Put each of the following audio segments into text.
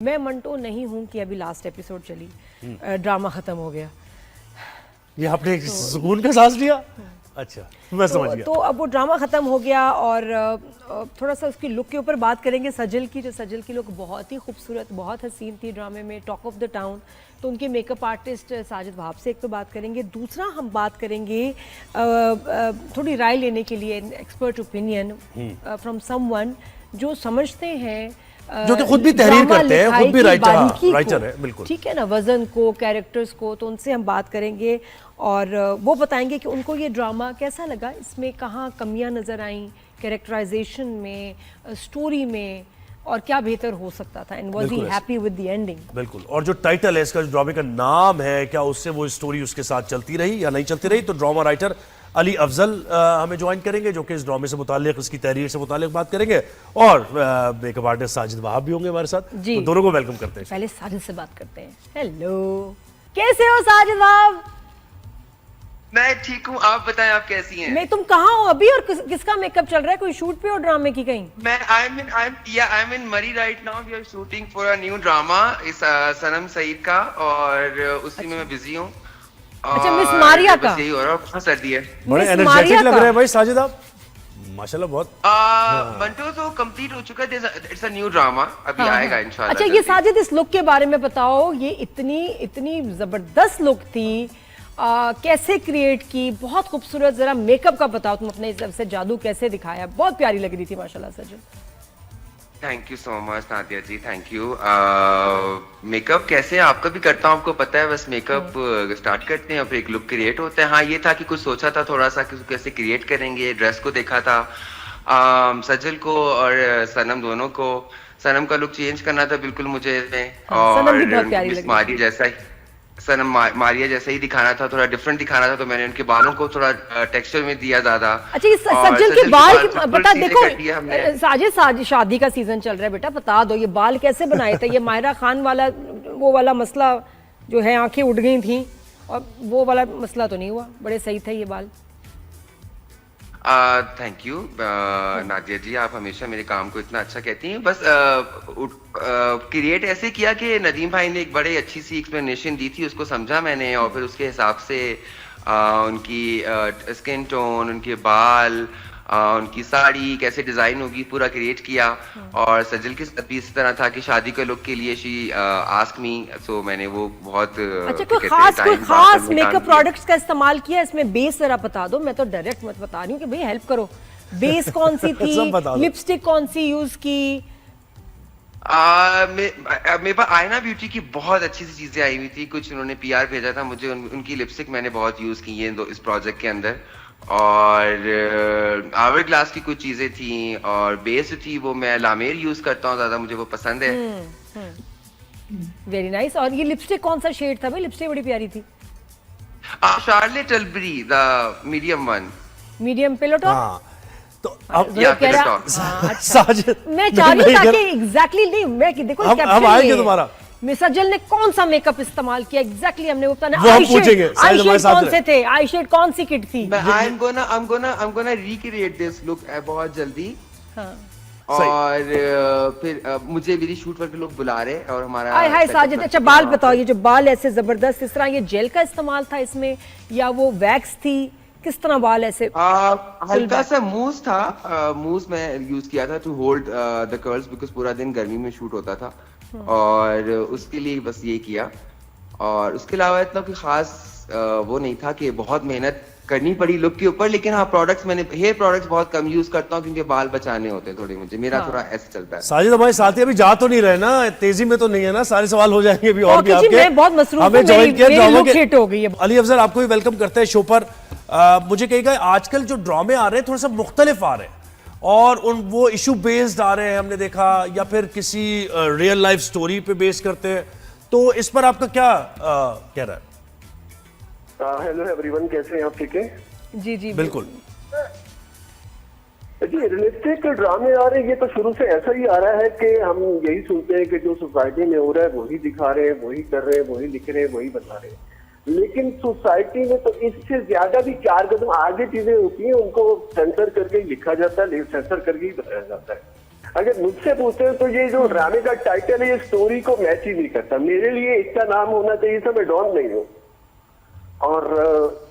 मैं मंटो नहीं हूं कि अभी लास्ट एपिसोड चली ड्रामा खत्म हो गया। ये आपने सुकून का सांस लिया। अच्छा, मैं समझ गया। तो अब वो ड्रामा खत्म हो गया और थोड़ा सा उसकी लुक के ऊपर बात करेंगे। सजल की लुक बहुत ही खूबसूरत, बहुत हसीन थी ड्रामे में, टॉक ऑफ द टाउन। तो उनके मेकअप आर्टिस्ट साजिद वहाब से एक तो बात करेंगे। दूसरा हम बात करेंगे थोड़ी राय लेने के लिए, एक्सपर्ट ओपिनियन फ्रॉम समवन जो समझते हैं, जो कि खुद भी तहरीर करते हैं, खुद भी राइटर है, बिल्कुल ठीक है ना, वजन को, कैरेक्टर्स को। तो उनसे हम बात करेंगे और वो बताएंगे कि उनको ये ड्रामा कैसा लगा, इसमें कहाँ कमियां नज़र आईं, कैरेक्टराइजेशन में, स्टोरी में, और क्या बेहतर हो सकता था। And was he happy with the ending. बिल्कुल। और जो टाइटल है इसका, जो ड्रामे का नाम है, क्या उससे वो स्टोरी उसके साथ चलती रही या नहीं चलती रही। तो ड्रामा राइटर अली अफजल हमें ज्वाइन करेंगे, जो कि इस ड्रामे से मुताल्लिक, इसकी तहरीर से मुताल्लिक बात करेंगे। और मेकअप आर्टिस्ट साजिद वहाब भी होंगे हमारे साथ। तो दोनों को वेलकम करते हैं। पहले साजिद से बात करते हैं। हेलो, कैसे हो साजिद वहाब? मैं ठीक हूँ, आप बताएं आप कैसी हैं? मैं, तुम कहाँ हो अभी और किसका मेकअप चल रहा है? कोई शूट पे हो ड्रामे की कहीं? मैं I'm in Murray right now. We are shooting for a new drama इस सनम सईद का, और उसी में मैं बिजी हूँ। अच्छा, मिस मारिया का यही हो रहा है। बहुत सर्दी है। बड़े एनर्जेटिक लग रहे हैं भाई साजिद आप, माशाल्लाह बहुत। मंटो तो कंप्लीट हो चुका है। इट्स अ न्यू ड्रामा, अभी आएगा इंशाल्लाह। अच्छा, ये साजिद इस लुक के बारे में बताओ। ये इतनी जबरदस्त लुक थी, कैसे क्रिएट की? बहुत खूबसूरत। जरा मेकअप का बताओ, तुम अपने हिसाब से जादू कैसे दिखाया? बहुत प्यारी लग रही थी माशाल्लाह Sajal. Thank you so much Nadia ji, thank you. Makeup कैसे आपका भी करता हूँ, आपको पता है। बस मेकअप स्टार्ट करते हैं और फिर एक लुक क्रिएट होता है। हाँ, ये था कि कुछ सोचा था थोड़ा सा कि कैसे क्रिएट करेंगे। ड्रेस को देखा था, सजल को और सनम दोनों को। सनम का लुक चेंज करना था बिल्कुल मुझे, और मिस मारिया जैसा ही, सनम मारिया जैसा ही दिखाना था, थोड़ा डिफरेंट दिखाना था। तो मैंने उनके बालों को थोड़ा टेक्सचर में दिया ज्यादा। अच्छा, सज्जल के बाल बता, देखो साजिद शादी का सीजन चल रहा है बेटा, बता दो ये बाल कैसे बनाए थे? ये मायरा खान वाला वो वाला मसला जो है, आंखें उड़ गई थी, और वो वाला मसला तो नहीं हुआ? बड़े सही थे ये बाल। थैंक यू नादिया जी, आप हमेशा मेरे काम को इतना अच्छा कहती हैं। बस क्रिएट ऐसे किया कि नदीम भाई ने एक बड़े अच्छी सी एक्सप्लेनेशन दी थी, उसको समझा मैंने, और फिर उसके हिसाब से उनकी स्किन टोन, उनके बाल, उनकी साड़ी कैसे डिजाइन होगी, पूरा क्रिएट किया। और सजल के साथ भी इस तरह था कि शादी के लुक के लिए शी आस्क मी, सो मैंने वो बहुत अच्छा, कोई खास मेकअप प्रोडक्ट्स का इस्तेमाल किया इसमें? बेस जरा बता दो, मैं तो डायरेक्ट मत बता रही हूँ कि भाई हेल्प करो। बेस कौन सी थी, लिपस्टिक कौन सी यूज की? मेरे पास आयना ब्यूटी की बहुत अच्छी सी चीजें आई हुई थी। कुछ उन्होंने पीआर भेजा था मुझे, उनकी लिपस्टिक मैंने बहुत यूज की है इस प्रोजेक्ट के अंदर। और आवर ग्लास की कुछ चीजें थी, और बेस थी वो मैं लामेर यूज करता हूँ ज्यादा, मुझे वो पसंद है। Very nice. और ये लिपस्टिक कौन सा शेड था भाई? लिपस्टिक बड़ी प्यारी थी। Charlotte Tilbury, the medium one. Medium pillow top. तो अब साजिद, मैं चाह रही हूँ कि एग्जैक्टली नहीं, मैं देखो हम आएंगे तुम्हारा। सजल ने कौन सा मेकअप इस्तेमाल किया एग्जैक्टली, हमने बताना। वो हम पूछेंगे। आई शेड कौन से थे? आई शेड कौन सी किट थी? I'm gonna recreate this look बहुत जल्दी। हाँ। और फिर मुझे मेरी शूट पर लोग बुला रहे और हमारा हाय साजिद। अच्छा, बाल बताओ, ये जो बाल ऐसे जबरदस्त, इस तरह ये जेल का इस्तेमाल था इसमें या वो वैक्स थी? किस तरह बाल ऐसे? हल्का सा मूस था, मूस मैं यूज किया था to hold the curls, because पूरा दिन गर्मी में शूट होता था, और उसके लिए बस ये किया। और उसके अलावा इतना कोई खास वो नहीं था कि बहुत मेहनत करनी पड़ी लुक के ऊपर। लेकिन हाँ, प्रोडक्ट्स मैंने हेयर प्रोडक्ट्स बहुत कम यूज करता हूँ क्योंकि बाल बचाने होते हैं थोड़े मुझे। मेरा थोड़ा ऐसे चलता है। साजिद हमारे साथी अभी जा तो नहीं रहे ना, तेजी में तो नहीं है ना? सारे सवाल हो जाएंगे अभी और भी आपके। मैं बहुत मसरूफ हूं, मेरी लुक हिट हो गई है। अली अफजल, आपको भी वेलकम करते हैं शो पर। मुझे कहेगा, आजकल जो ड्रामे आ रहे हैं थोड़ा सा मुख्तलिफ आ रहे हैं, और वो इशू बेस्ड आ रहे हैं हमने देखा, या फिर किसी रियल लाइफ स्टोरी पे बेस करते हैं। तो इस पर आपका क्या कह रहा है? हेलो एवरीवन, कैसे हैं आप? ठीक है जी जी बिल्कुल जी। रियलिस्टिक ड्रामे आ रहे हैं, ये तो शुरू से ऐसा ही आ रहा है कि हम यही सुनते हैं कि जो सोसाइटी में हो रहा है वही दिखा रहे हैं, वही कर रहे हैं, वही लिख रहे हैं, वही बता रहे हैं। लेकिन सोसाइटी में तो इससे ज्यादा भी 4 कदम आगे चीजें होती हैं, उनको सेंसर करके ही लिखा जाता है, सेंसर करके ही बताया जाता है। अगर मुझसे पूछते हैं तो ये जो ड्रामे का टाइटल है ये स्टोरी को मैच ही नहीं करता। मेरे लिए इसका नाम होना चाहिए था मैं डॉन नहीं हूँ। और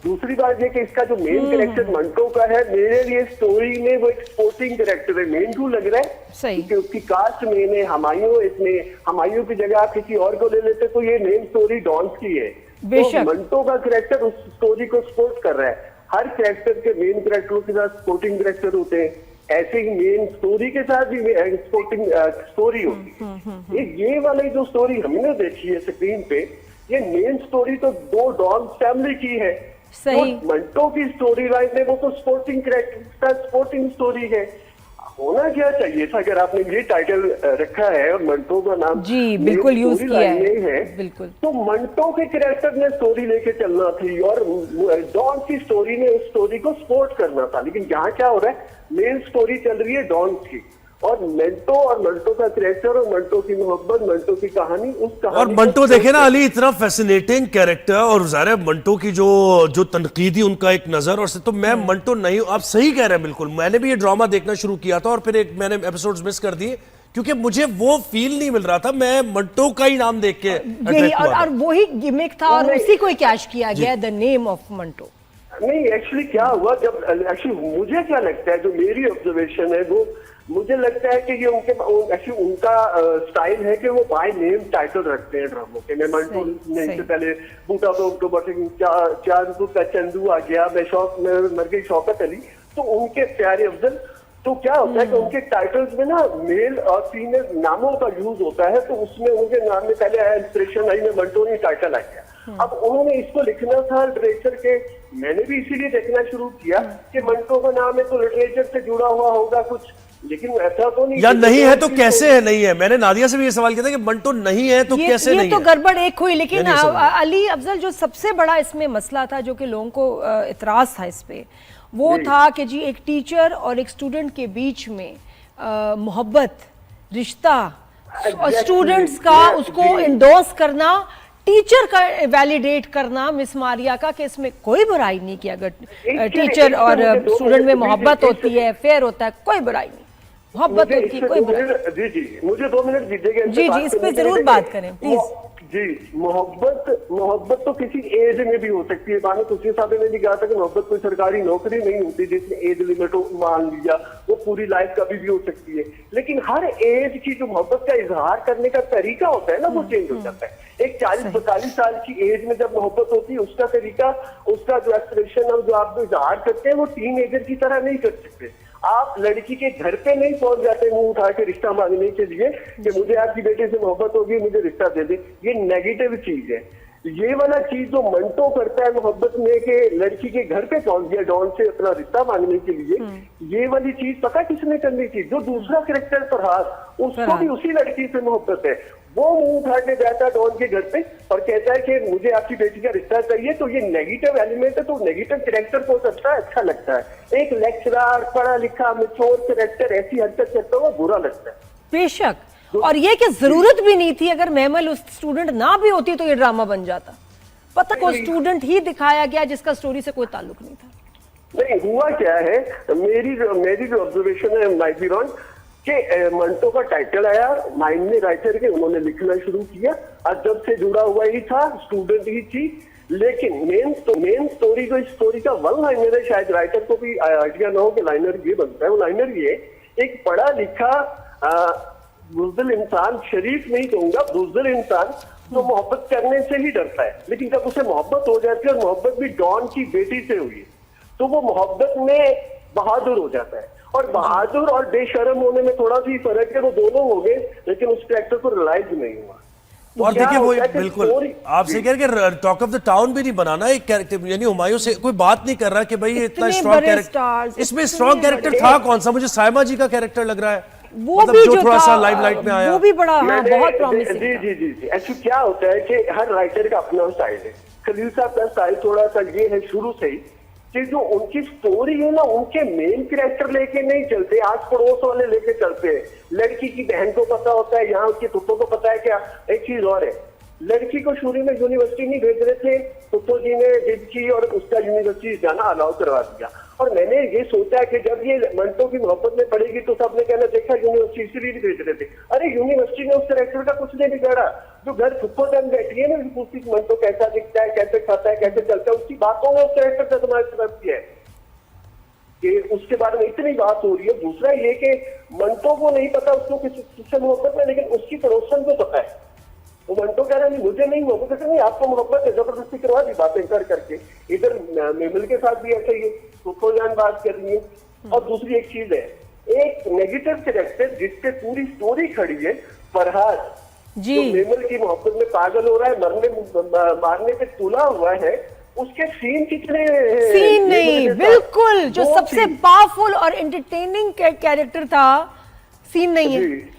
दूसरी बात ये कि इसका जो मेन कैरेक्टर मंटो का है, मेरे लिए स्टोरी में वो एक स्पोर्टिंग कैरेक्टर है, मेन क्यों लग रहा है सही। क्योंकि उसकी कास्ट मेन है हमायूं, इसमें हमायूं की जगह आप किसी और को ले लेते तो ये मेन स्टोरी डॉन्स की है। बेशक। तो मंटो का कैरेक्टर उस स्टोरी को सपोर्ट कर रहा है। हर कैरेक्टर के मेन कैरेक्टरों के साथ सपोर्टिंग कैरेक्टर होते हैं, ऐसे ही मेन स्टोरी के साथ भी सपोर्टिंग स्टोरी होती है। ये वाली जो स्टोरी हमने देखी है स्क्रीन पे, ये मेन स्टोरी तो दो डॉन फैमिली की है। सही। तो मंटो की स्टोरी लाइन है वो तो स्पोर्टिंग कैरेक्टर, स्पोर्टिंग स्टोरी है। होना क्या चाहिए था अगर आपने ये टाइटल रखा है और मंटो का नाम जी बिल्कुल यूज किया है, बिल्कुल। तो मंटो के कैरेक्टर ने स्टोरी लेके चलना थी और डॉन की स्टोरी ने उस स्टोरी को सपोर्ट करना था। लेकिन यहाँ क्या हो रहा है, मेन स्टोरी चल रही है डॉन की और मंटो का कैरेक्टर और मंटो की मोहब्बत, मंटो की कहानी, उस कहानी और मंटो देखे ना अली, इतना फैसिनेटिंग कैरेक्टर और ज़ाहिर है मंटो की जो तनकीदी उनका एक नजर। और तो मैं मंटो नहीं, आप सही कह रहे हैं बिल्कुल। मैंने भी ये ड्रामा देखना शुरू किया था और फिर मैंने एपिसोड्स मिस कर दिए क्योंकि मुझे वो फील नहीं मिल रहा था। मैं मंटो का ही नाम देख के यही और वही गिमिक था और उसी को कैश किया गया, द नेम ऑफ मंटो। नहीं एक्चुअली क्या हुआ, जब एक्चुअली मुझे क्या लगता है, जो मेरी ऑब्जर्वेशन है वो मुझे लगता है कि ये एक्चुअली उनका स्टाइल है कि वो बाय नेम टाइटल रखते हैं ड्रामों के। मैं मंटो ने इससे पहले बूटा तो अक्टूबर चांदू का चंदू आ गया, मैं मर गई शौकत अली, तो उनके प्यारे अफजल। तो क्या होता है कि उनके टाइटल्स में ना मेल और फीमेल नामों का यूज होता है, तो उसमें उनके नाम में पहले आया इंस्पिरेशन आई में मंटो ने टाइटल आ गया। अब उन्होंने इसको लिखना था लिटरेचर के, मैंने भी इसीलिए देखना शुरू किया कि मंटो का नाम है तो लिटरेचर से जुड़ा हुआ होगा कुछ, लेकिन ऐसा तो नहीं। या नहीं है तो कैसे है नहीं है? मैंने नादिया से भी ये सवाल किया था कि मंटो नहीं है तो कैसे नहीं है? ये तो गड़बड़ एक हुई। लेकिन अली अफजल, जो सबसे बड़ा इसमें मसला था, जो कि लोगों को इतराज था इस पे, वो था कि जी एक टीचर और एक स्टूडेंट के बीच में मोहब्बत, रिश्ता और स्टूडेंट्स का उसको इंडोर्स करना, टीचर का वैलिडेट करना मिस मारिया का कि इसमें कोई बुराई नहीं की। अगर टीचर और स्टूडेंट में मोहब्बत होती है, फेयर होता है, कोई बुराई नहीं, मोहब्बत होती है, कोई बुराई। जी मुझे 2 मिनट दीजिएगा जी इस पे जरूर बात करें प्लीज। जी मोहब्बत तो किसी एज में भी हो सकती है। मानो तुलसी साहब ने भी कहा था कि मोहब्बत कोई सरकारी नौकरी नहीं होती जिसमें एज लिमिट मान लिया, वो पूरी लाइफ कभी भी हो सकती है। लेकिन हर एज की जो मोहब्बत का इजहार करने का तरीका होता है ना, वो चेंज हो जाता है। एक 40-42 साल की एज में जब मोहब्बत होती है, उसका तरीका, उसका जो एक्सप्रेशन और जो आप जो इजहार करते हैं वो टीन एजर की तरह नहीं कर सकते। आप लड़की के घर पे नहीं पहुंच जाते मुंह उठा के रिश्ता मांगने के लिए कि मुझे आपकी बेटे से मोहब्बत होगी, मुझे रिश्ता दे दे। ये नेगेटिव चीज है। ये वाला चीज जो मंटो करता है मोहब्बत में कि लड़की के घर पे पहुंच गया डॉन से अपना रिश्ता मांगने के लिए, ये वाली चीज पता किसने करनी थी? जो दूसरा कैरेक्टर फरहाद, उसको भी उसी लड़की से मोहब्बत है। वो मुंह उठा के जाता है डॉन के घर पे और कहता है कि मुझे आपकी बेटी का रिश्ता चाहिए। तो ये नेगेटिव एलिमेंट है, तो नेगेटिव कैरेक्टर को अच्छा लगता है। एक लेक्चरर, पढ़ा लिखा, मैच्योर कैरेक्टर ऐसी हरकत करता हुआ बुरा लगता है। बेशक। और ये कि जरूरत भी नहीं थी, अगर महमल उस स्टूडेंट ना भी होती तो ये ड्रामा बन जाता। पता कोई स्टूडेंट ही दिखाया गया जिसका स्टोरी से कोई ताल्लुक नहीं था। नहीं हुआ क्या है, मेरी जो ऑब्जर्वेशन है माइट बी रॉन्ग, कि मंटो का टाइटल आया, माइंड में राइटर के उन्होंने लिखना शुरू किया, अदब से जुड़ा हुआ ही था, स्टूडेंट ही थी। लेकिन मेन स्टोरी जो इस स्टोरी का वन लाइनर है, शायद राइटर को भी आइडिया ना हो कि लाइनर ये बनता है। वो लाइनर ये, एक पढ़ा लिखा बुज़दिल इंसान, शरीफ नहीं कहूंगा, बुज़दिल इंसान जो मोहब्बत करने से ही डरता है, लेकिन जब उसे मोहब्बत हो जाती है और मोहब्बत भी डॉन की बेटी से हुई तो वो मोहब्बत में बहादुर हो जाता है। और बहादुर और बेशर्म होने में थोड़ा सी फर्क है, वो दोनों हो गए, लेकिन उस कैरेक्टर को रियलाइज नहीं हुआ। और देखिए वो बिल्कुल आपसे कह रहे कि टॉक ऑफ द टाउन भी नहीं बनाना एक कैरेक्टर, यानी हुमायूं से कोई बात नहीं कर रहा कि भाई इतना स्ट्रॉन्ग कैरेक्टर, इसमें स्ट्रॉन्ग कैरेक्टर था कौन सा? मुझे साइमा जी का कैरेक्टर लग रहा है, वो भी जो थोड़ा सा लाइमलाइट में आया, वो भी बड़ा बहुत प्रॉमिसिंग। जी एक्चुअली क्या होता है कि हर राइटर का अपना स्टाइल है। खलील साहब का स्टाइल थोड़ा सा ये है शुरू से ही कि जो उनकी स्टोरी है ना, उनके मेन कैरेक्टर लेके नहीं चलते, आस पड़ोस वाले लेके चलते हैं। लड़की की बहन को पता होता है, यहाँ उसके पुप्पो को पता है क्या। एक चीज और है, लड़की को शुरू में यूनिवर्सिटी नहीं भेज रहे थे, फुप्पो जी ने जिद की और उसका यूनिवर्सिटी जाना अलाउ करवा दिया। और मैंने ये सोचा कि जब ये मंटो की मोहब्बत में पड़ेगी तो सबने कहना देखा यूनिवर्सिटी इसलिए नहीं भेज रहे थे। अरे यूनिवर्सिटी ने उस कैरेक्टर का कुछ नहीं बिगाड़ा। जो घर फुप्पो तक बैठी है ना, पूछती मंटो कैसा दिखता है, कैसे खाता है, कैसे चलता है, उसकी बातों में उस कैरेक्टर का तुम्हारी तरफ किया है कि उसके बारे में इतनी बात हो रही है। दूसरा ये कि मंटो को नहीं पता उसको किससे मोहब्बत है, लेकिन उसकी पड़ोसन को पता है। वो मंटो कह रहा है मुझे नहीं मोहब्बत है, नहीं आपको मोहब्बत है, जबरदस्ती करवा दी बातें कर करके। इधर मेमल के साथ भी ऐसा ही है, जान बात कर रही है। और दूसरी एक चीज है, एक नेगेटिव कैरेक्टर जिसपे पूरी स्टोरी खड़ी है, फरहाद जी। जो मेमल की मोहब्बत में पागल हो रहा है, मारने पे तुला हुआ है, उसके सीन कितने सीन नहीं, बिल्कुल जो सबसे पावरफुल और एंटरटेनिंग कैरेक्टर था, सीन नहीं है।